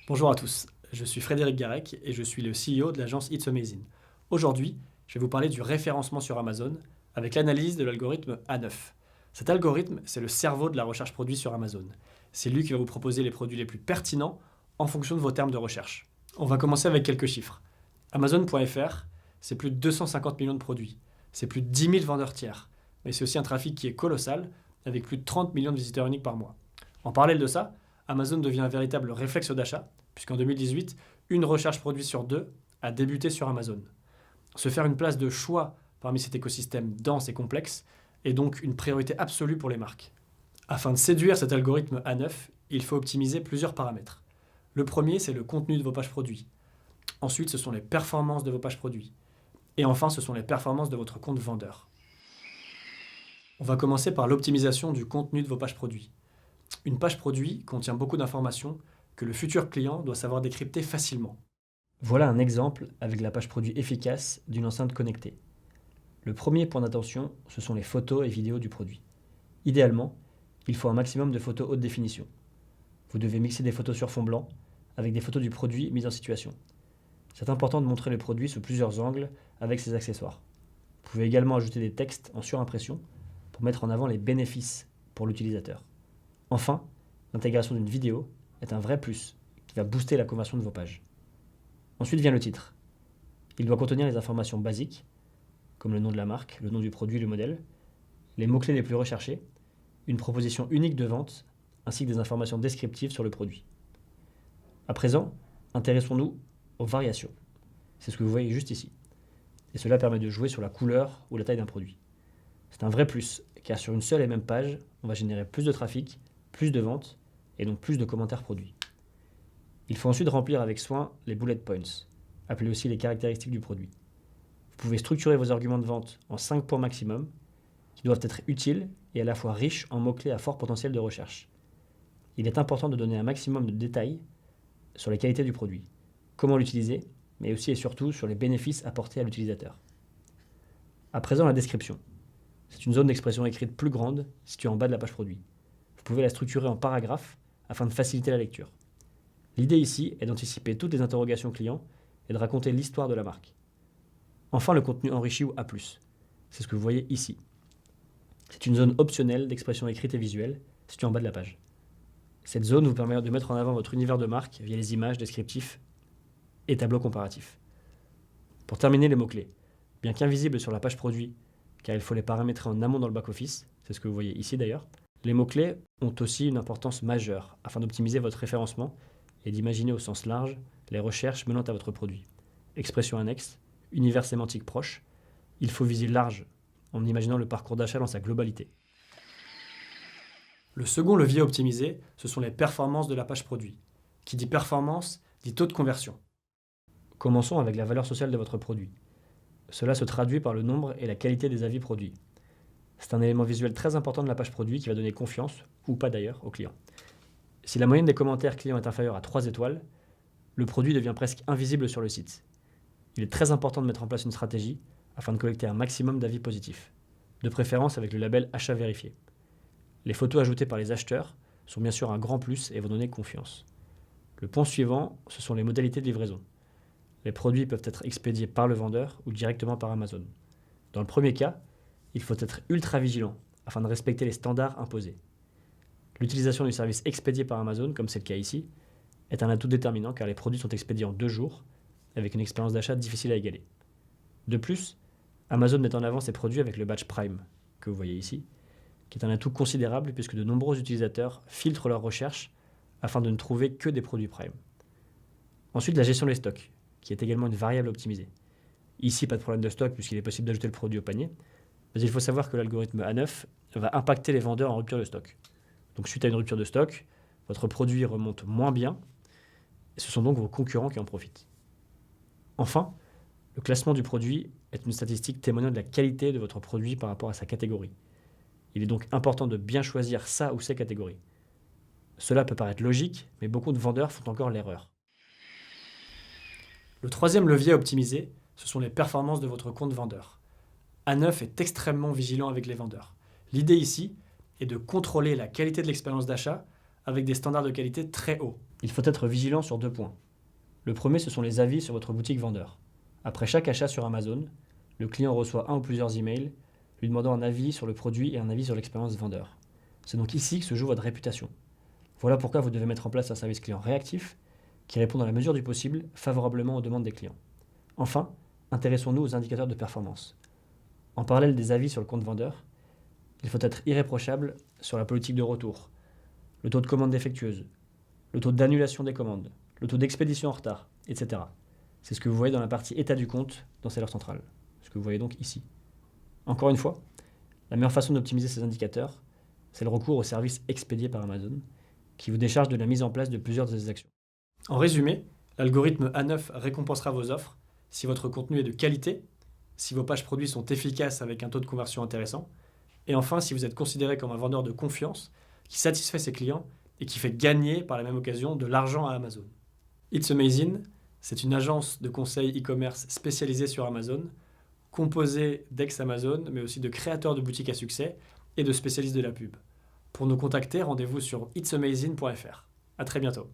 Bonjour à tous, je suis Frédéric Garec et je suis le CEO de l'agence It's Amazing. Aujourd'hui, je vais vous parler du référencement sur Amazon avec l'analyse de l'algorithme A9. Cet algorithme, c'est le cerveau de la recherche produit sur Amazon. C'est lui qui va vous proposer les produits les plus pertinents en fonction de vos termes de recherche. On va commencer avec quelques chiffres. Amazon.fr, c'est plus de 250 millions de produits. C'est plus de 10 000 vendeurs tiers. Mais c'est aussi un trafic qui est colossal, avec plus de 30 millions de visiteurs uniques par mois. En parallèle de ça, Amazon devient un véritable réflexe d'achat, puisqu'en 2018, une recherche produit sur deux a débuté sur Amazon. Se faire une place de choix parmi cet écosystème dense et complexe est donc une priorité absolue pour les marques. Afin de séduire cet algorithme A9, il faut optimiser plusieurs paramètres. Le premier, c'est le contenu de vos pages produits. Ensuite, ce sont les performances de vos pages produits. Et enfin, ce sont les performances de votre compte vendeur. On va commencer par l'optimisation du contenu de vos pages produits. Une page produit contient beaucoup d'informations que le futur client doit savoir décrypter facilement. Voilà un exemple avec la page produit efficace d'une enceinte connectée. Le premier point d'attention, ce sont les photos et vidéos du produit. Idéalement, il faut un maximum de photos haute définition. Vous devez mixer des photos sur fond blanc avec des photos du produit mises en situation. C'est important de montrer le produit sous plusieurs angles avec ses accessoires. Vous pouvez également ajouter des textes en surimpression pour mettre en avant les bénéfices pour l'utilisateur. Enfin, l'intégration d'une vidéo est un vrai plus qui va booster la conversion de vos pages. Ensuite vient le titre. Il doit contenir les informations basiques, comme le nom de la marque, le nom du produit, le modèle, les mots-clés les plus recherchés, une proposition unique de vente, ainsi que des informations descriptives sur le produit. À présent, intéressons-nous aux variations. C'est ce que vous voyez juste ici. Et cela permet de jouer sur la couleur ou la taille d'un produit. C'est un vrai plus, car sur une seule et même page, on va générer plus de trafic, plus de ventes, et donc plus de commentaires produits. Il faut ensuite remplir avec soin les bullet points, appelés aussi les caractéristiques du produit. Vous pouvez structurer vos arguments de vente en 5 points maximum, qui doivent être utiles et à la fois riches en mots-clés à fort potentiel de recherche. Il est important de donner un maximum de détails sur les qualités du produit, comment l'utiliser, mais aussi et surtout sur les bénéfices apportés à l'utilisateur. À présent, la description. C'est une zone d'expression écrite plus grande, située en bas de la page produit. Vous pouvez la structurer en paragraphes afin de faciliter la lecture. L'idée ici est d'anticiper toutes les interrogations clients et de raconter l'histoire de la marque. Enfin, le contenu enrichi ou A+. C'est ce que vous voyez ici. C'est une zone optionnelle d'expression écrite et visuelle, située en bas de la page. Cette zone vous permet de mettre en avant votre univers de marque via les images, descriptifs et tableaux comparatifs. Pour terminer, les mots-clés. Bien qu'invisibles sur la page produit, car il faut les paramétrer en amont dans le back-office, c'est ce que vous voyez ici d'ailleurs, les mots-clés ont aussi une importance majeure afin d'optimiser votre référencement et d'imaginer au sens large les recherches menant à votre produit. Expression annexe, univers sémantique proche, il faut viser large en imaginant le parcours d'achat dans sa globalité. Le second levier optimisé, ce sont les performances de la page produit. Qui dit performance, dit taux de conversion. Commençons avec la valeur sociale de votre produit. Cela se traduit par le nombre et la qualité des avis produits. C'est un élément visuel très important de la page produit qui va donner confiance, ou pas d'ailleurs, au client. Si la moyenne des commentaires clients est inférieure à 3 étoiles, le produit devient presque invisible sur le site. Il est très important de mettre en place une stratégie afin de collecter un maximum d'avis positifs, de préférence avec le label achat vérifié. Les photos ajoutées par les acheteurs sont bien sûr un grand plus et vont donner confiance. Le point suivant, ce sont les modalités de livraison. Les produits peuvent être expédiés par le vendeur ou directement par Amazon. Dans le premier cas, il faut être ultra vigilant afin de respecter les standards imposés. L'utilisation du service expédié par Amazon, comme c'est le cas ici, est un atout déterminant car les produits sont expédiés en 2 jours, avec une expérience d'achat difficile à égaler. De plus, Amazon met en avant ses produits avec le badge Prime, que vous voyez ici, qui est un atout considérable puisque de nombreux utilisateurs filtrent leurs recherches afin de ne trouver que des produits Prime. Ensuite, la gestion des stocks, qui est également une variable optimisée. Ici, pas de problème de stock puisqu'il est possible d'ajouter le produit au panier, mais il faut savoir que l'algorithme A9 va impacter les vendeurs en rupture de stock. Donc suite à une rupture de stock, votre produit remonte moins bien, et ce sont donc vos concurrents qui en profitent. Enfin, le classement du produit est une statistique témoignant de la qualité de votre produit par rapport à sa catégorie. Il est donc important de bien choisir sa ou ses catégories. Cela peut paraître logique, mais beaucoup de vendeurs font encore l'erreur. Le troisième levier à optimiser, ce sont les performances de votre compte vendeur. A9 est extrêmement vigilant avec les vendeurs. L'idée ici est de contrôler la qualité de l'expérience d'achat avec des standards de qualité très hauts. Il faut être vigilant sur 2 points. Le premier, ce sont les avis sur votre boutique vendeur. Après chaque achat sur Amazon, le client reçoit un ou plusieurs emails lui demandant un avis sur le produit et un avis sur l'expérience vendeur. C'est donc ici que se joue votre réputation. Voilà pourquoi vous devez mettre en place un service client réactif qui répond dans la mesure du possible favorablement aux demandes des clients. Enfin, intéressons-nous aux indicateurs de performance. En parallèle des avis sur le compte vendeur, il faut être irréprochable sur la politique de retour, le taux de commande défectueuse, le taux d'annulation des commandes, le taux d'expédition en retard, etc. C'est ce que vous voyez dans la partie état du compte dans Seller Central, ce que vous voyez donc ici. Encore une fois, la meilleure façon d'optimiser ces indicateurs, c'est le recours aux services expédiés par Amazon, qui vous décharge de la mise en place de plusieurs de ces actions. En résumé, l'algorithme A9 récompensera vos offres si votre contenu est de qualité, si vos pages produits sont efficaces avec un taux de conversion intéressant, et enfin si vous êtes considéré comme un vendeur de confiance qui satisfait ses clients et qui fait gagner par la même occasion de l'argent à Amazon. It's Amazing, c'est une agence de conseil e-commerce spécialisée sur Amazon, composée d'ex-Amazon, mais aussi de créateurs de boutiques à succès et de spécialistes de la pub. Pour nous contacter, rendez-vous sur itsamazing.fr. À très bientôt.